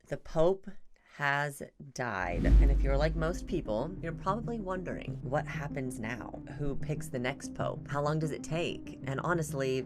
The Pope has died. And if you're like most people, you're probably wondering what happens now? Who picks the next Pope? How long does it take? And honestly,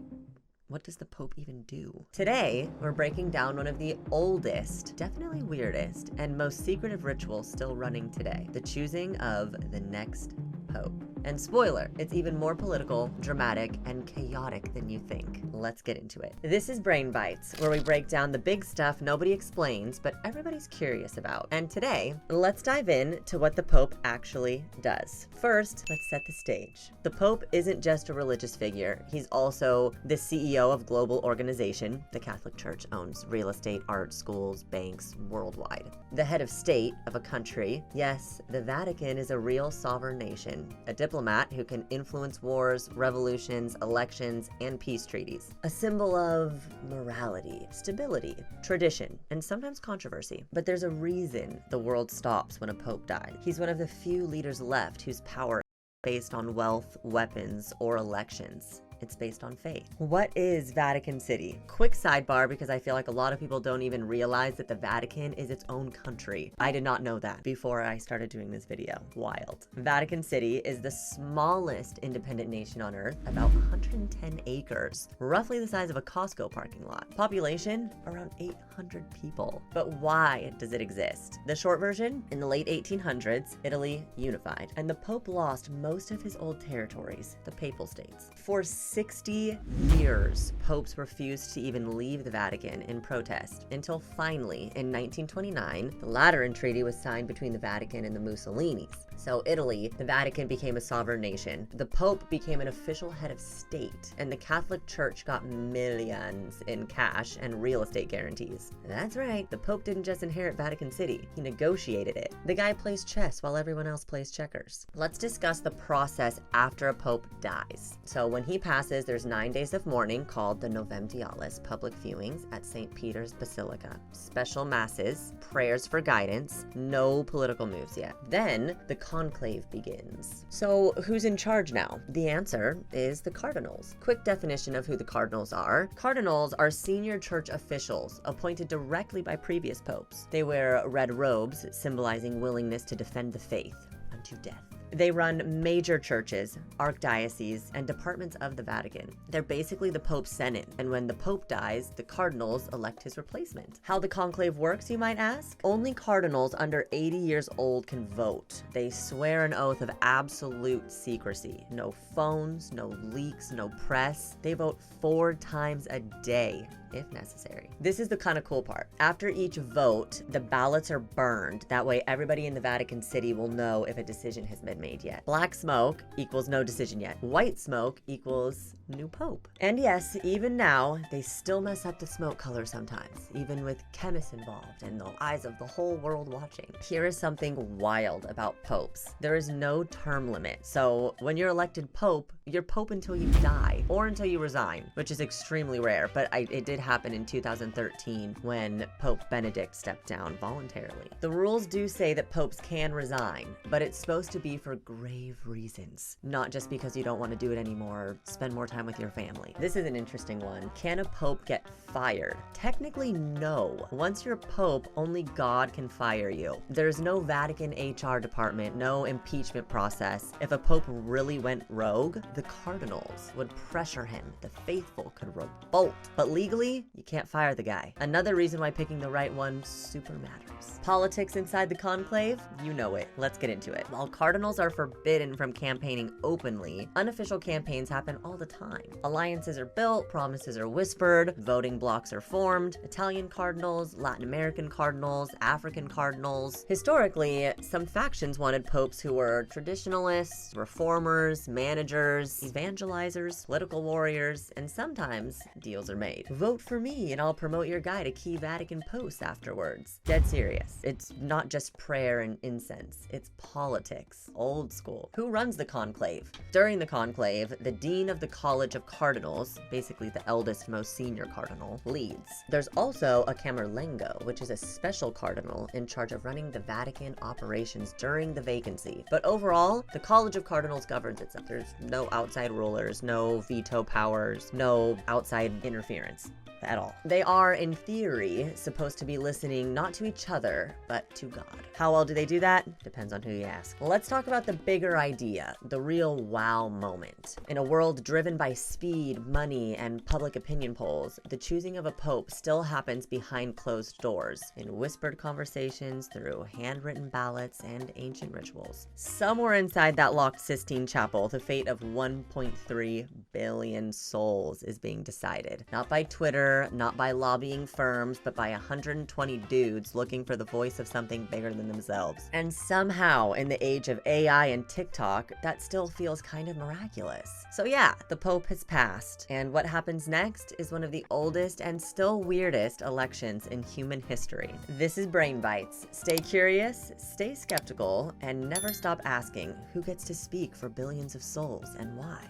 what does the Pope even do? Today, we're breaking down one of the oldest, definitely weirdest, and most secretive rituals still running today, the choosing of the next Pope. And spoiler, it's even more political, dramatic, and chaotic than you think. Let's get into it. This is Brain Bites, where we break down the big stuff nobody explains, but everybody's curious about. And today, let's dive in to what the Pope actually does. First, let's set the stage. The Pope isn't just a religious figure. He's also the CEO of global organization. The Catholic Church owns real estate, art, schools, banks worldwide. The head of state of a country. Yes, the Vatican is a real sovereign nation, a diplomat who can influence wars, revolutions, elections, and peace treaties. A symbol of morality, stability, tradition, and sometimes controversy. But there's a reason the world stops when a pope dies. He's one of the few leaders left whose power is based on wealth, weapons, or elections. It's based on faith. What is Vatican City? Quick sidebar, because I feel like a lot of people don't even realize that the Vatican is its own country. I did not know that before I started doing this video. Wild. Vatican City is the smallest independent nation on earth, about 110 acres, roughly the size of a Costco parking lot. Population, around 800 people. But why does it exist? The short version, in the late 1800s, Italy unified, and the Pope lost most of his old territories, the Papal States. For 60 years, popes refused to even leave the Vatican in protest, until finally, in 1929, the Lateran Treaty was signed between the Vatican and the Mussolinis. So Italy, the Vatican became a sovereign nation. The Pope became an official head of state, and the Catholic Church got millions in cash and real estate guarantees. That's right, the Pope didn't just inherit Vatican City, he negotiated it. The guy plays chess while everyone else plays checkers. Let's discuss the process after a Pope dies. So when he passes, there's 9 days of mourning called the Novem Dialis, public viewings at St. Peter's Basilica, special masses, prayers for guidance, no political moves yet. Then the conclave begins. So who's in charge now? The answer is the cardinals. Quick definition of who the cardinals are. Cardinals are senior church officials appointed directly by previous popes. They wear red robes, symbolizing willingness to defend the faith unto death. They run major churches, archdioceses, and departments of the Vatican. They're basically the Pope's Senate, and when the Pope dies, the cardinals elect his replacement. How the conclave works, you might ask? Only cardinals under 80 years old can vote. They swear an oath of absolute secrecy. No phones, no leaks, no press. They vote 4 times a day, if necessary. This is the kind of cool part. After each vote, the ballots are burned. That way everybody in the Vatican City will know if a decision has been made yet. Black smoke equals no decision yet. White smoke equals new pope. And yes, even now, they still mess up the smoke color sometimes, even with chemists involved and the eyes of the whole world watching. Here is something wild about popes. There is no term limit. So when you're elected pope, you're pope until you die or until you resign, which is extremely rare, but it did happen in 2013 when Pope Benedict stepped down voluntarily. The rules do say that popes can resign, but it's supposed to be for grave reasons, not just because you don't want to do it anymore or spend more time with your family. This is an interesting one. Can a pope get fired? Technically, no. Once you're pope, only God can fire you. There's no Vatican HR department, no impeachment process. If a pope really went rogue, the cardinals would pressure him. The faithful could revolt. But legally, you can't fire the guy. Another reason why picking the right one super matters. Politics inside the conclave? You know it. Let's get into it. While cardinals are forbidden from campaigning openly, unofficial campaigns happen all the time. Alliances are built, promises are whispered, voting blocs are formed. Italian cardinals, Latin American cardinals, African cardinals. Historically, some factions wanted popes who were traditionalists, reformers, managers, evangelizers, political warriors, and sometimes deals are made. Vote for me and I'll promote your guy to key Vatican posts afterwards. Dead serious. It's not just prayer and incense, it's politics. Old school. Who runs the conclave? During the conclave, the dean of the College of Cardinals, basically the eldest, most senior cardinal, leads. There's also a Camerlengo, which is a special cardinal in charge of running the Vatican operations during the vacancy. But overall, the College of Cardinals governs itself. There's no outside rulers, no veto powers, no outside interference. at all. They are, in theory, supposed to be listening not to each other, but to God. How well do they do that? Depends on who you ask. Well, let's talk about the bigger idea, the real wow moment. In a world driven by speed, money, and public opinion polls, the choosing of a pope still happens behind closed doors, in whispered conversations, through handwritten ballots, and ancient rituals. Somewhere inside that locked Sistine Chapel, the fate of 1.3 billion souls is being decided. Not by Twitter, not by lobbying firms, but by 120 dudes looking for the voice of something bigger than themselves. And somehow, in the age of AI and TikTok, that still feels kind of miraculous. So yeah, the Pope has passed, and what happens next is one of the oldest and still weirdest elections in human history. This is Brain Bites. Stay curious, stay skeptical, and never stop asking who gets to speak for billions of souls and why.